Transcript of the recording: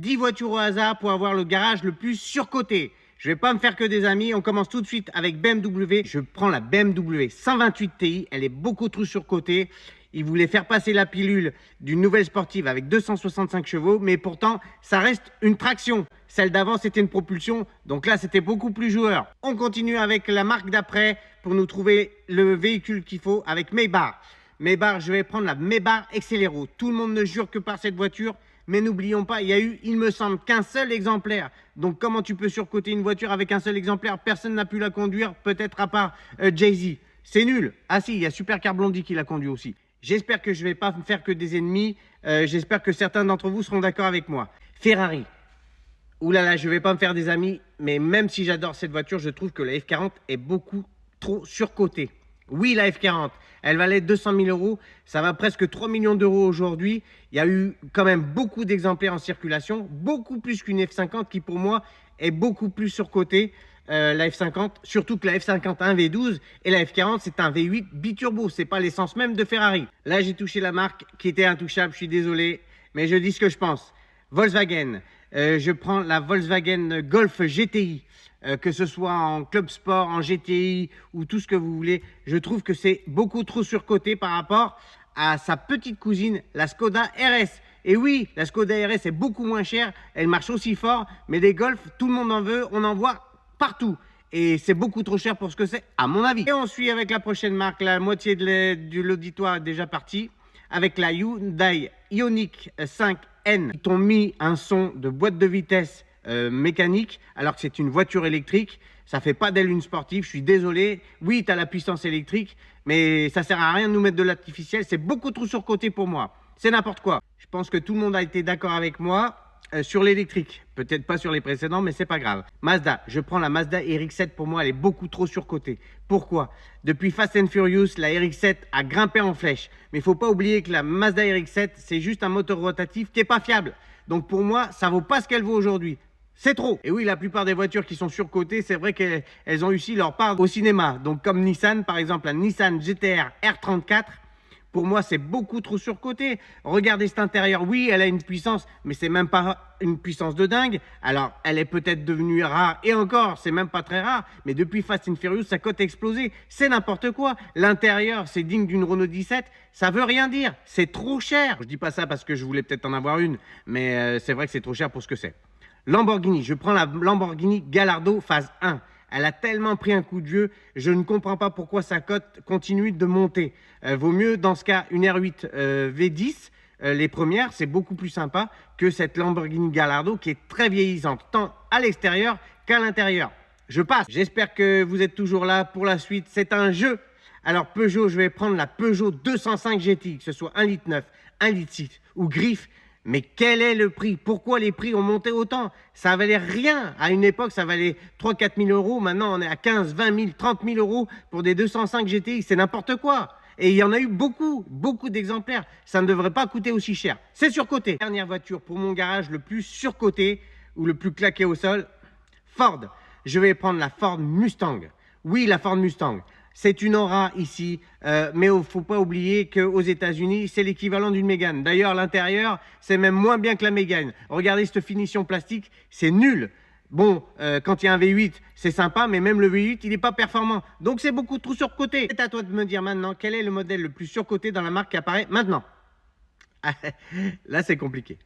10 voitures au hasard pour avoir le garage le plus surcoté. Je vais pas me faire que des amis. On commence tout de suite avec BMW. Je prends la BMW 128 Ti. Elle est beaucoup trop surcotée. Ils voulaient faire passer la pilule d'une nouvelle sportive avec 265 chevaux, mais pourtant, ça reste une traction. Celle d'avant, c'était une propulsion, donc là, c'était beaucoup plus joueur. On continue avec la marque d'après pour nous trouver le véhicule qu'il faut avec Maybach. Maybach, je vais prendre la Maybach Excelero. Tout le monde ne jure que par cette voiture, mais n'oublions pas, il y a eu, il me semble, qu'un seul exemplaire. Donc, comment tu peux surcoter une voiture avec un seul exemplaire? Personne n'a pu la conduire, peut-être à part Jay-Z. C'est nul. Ah si, il y a Supercar Blondie qui l'a conduit aussi. J'espère que je ne vais pas me faire que des ennemis. J'espère que certains d'entre vous seront d'accord avec moi. Ferrari. Ouh là là, je ne vais pas me faire des amis. Mais même si j'adore cette voiture, je trouve que la F40 est beaucoup trop surcotée. Oui, la F40, elle valait 200 000 euros. Ça va presque 3 millions d'euros aujourd'hui. Il y a eu quand même beaucoup d'exemplaires en circulation. Beaucoup plus qu'une F50 qui, pour moi, est beaucoup plus surcotée. La F50, surtout que la F50 a un V12 et la F40 c'est un V8 biturbo, c'est pas l'essence même de Ferrari. Là j'ai touché la marque qui était intouchable, je suis désolé, mais je dis ce que je pense. Volkswagen, je prends la Volkswagen Golf GTI, que ce soit en club sport, en GTI ou tout ce que vous voulez, je trouve que c'est beaucoup trop surcoté par rapport à sa petite cousine, la Skoda RS. Et oui, la Skoda RS est beaucoup moins chère, elle marche aussi fort, mais des Golf, tout le monde en veut, on en voit partout. Et c'est beaucoup trop cher pour ce que c'est, à mon avis. Et on suit avec la prochaine marque. La moitié de l'auditoire est déjà partie. Avec la Hyundai Ioniq 5N. Ils t'ont mis un son de boîte de vitesse mécanique, alors que c'est une voiture électrique. Ça fait pas d'elle une sportive, je suis désolé. Oui, tu as la puissance électrique, mais ça sert à rien de nous mettre de l'artificiel. C'est beaucoup trop surcoté pour moi. C'est n'importe quoi. Je pense que tout le monde a été d'accord avec moi. Sur l'électrique, peut-être pas sur les précédents, mais c'est pas grave. Mazda, je prends la Mazda RX-7, pour moi elle est beaucoup trop surcotée. Pourquoi? Depuis Fast and Furious, la RX-7 a grimpé en flèche. Mais il faut pas oublier que la Mazda RX-7, c'est juste un moteur rotatif qui est pas fiable. Donc pour moi, ça vaut pas ce qu'elle vaut aujourd'hui. C'est trop. Et oui, la plupart des voitures qui sont surcotées, c'est vrai qu'elles ont eu leur part au cinéma. Donc comme Nissan, par exemple, la Nissan GT-R R34, pour moi, c'est beaucoup trop surcoté. Regardez cet intérieur. Oui, elle a une puissance, mais c'est même pas une puissance de dingue. Alors, elle est peut-être devenue rare. Et encore, c'est même pas très rare. Mais depuis Fast and Furious, sa cote a explosé. C'est n'importe quoi. L'intérieur, c'est digne d'une Renault 17. Ça veut rien dire. C'est trop cher. Je dis pas ça parce que je voulais peut-être en avoir une. Mais c'est vrai que c'est trop cher pour ce que c'est. Lamborghini. Je prends la Lamborghini Gallardo phase 1. Elle a tellement pris un coup de vieux, je ne comprends pas pourquoi sa cote continue de monter. Vaut mieux, dans ce cas, une R8 V10, les premières, c'est beaucoup plus sympa que cette Lamborghini Gallardo qui est très vieillissante, tant à l'extérieur qu'à l'intérieur. Je passe. J'espère que vous êtes toujours là pour la suite. C'est un jeu. Alors Peugeot, je vais prendre la Peugeot 205 GTI, que ce soit 1,9 litre, 1,6 litre ou Griffe. Mais quel est le prix? Pourquoi les prix ont monté autant? Ça valait rien. À une époque, ça valait 3-4 000 euros. Maintenant, on est à 15, 20 000, 30 000 euros pour des 205 GTI. C'est n'importe quoi. Et il y en a eu beaucoup d'exemplaires. Ça ne devrait pas coûter aussi cher. C'est surcoté. Dernière voiture pour mon garage, le plus surcoté ou le plus claqué au sol, Ford. Je vais prendre la Ford Mustang. Oui, la Ford Mustang. C'est une Aura ici, mais il ne faut pas oublier qu'aux États-Unis, c'est l'équivalent d'une Mégane. D'ailleurs, l'intérieur, c'est même moins bien que la Mégane. Regardez cette finition plastique, c'est nul. Bon, quand il y a un V8, c'est sympa, mais même le V8, il n'est pas performant. Donc, c'est beaucoup trop surcoté. C'est à toi de me dire maintenant, quel est le modèle le plus surcoté dans la marque qui apparaît maintenant? Là, c'est compliqué.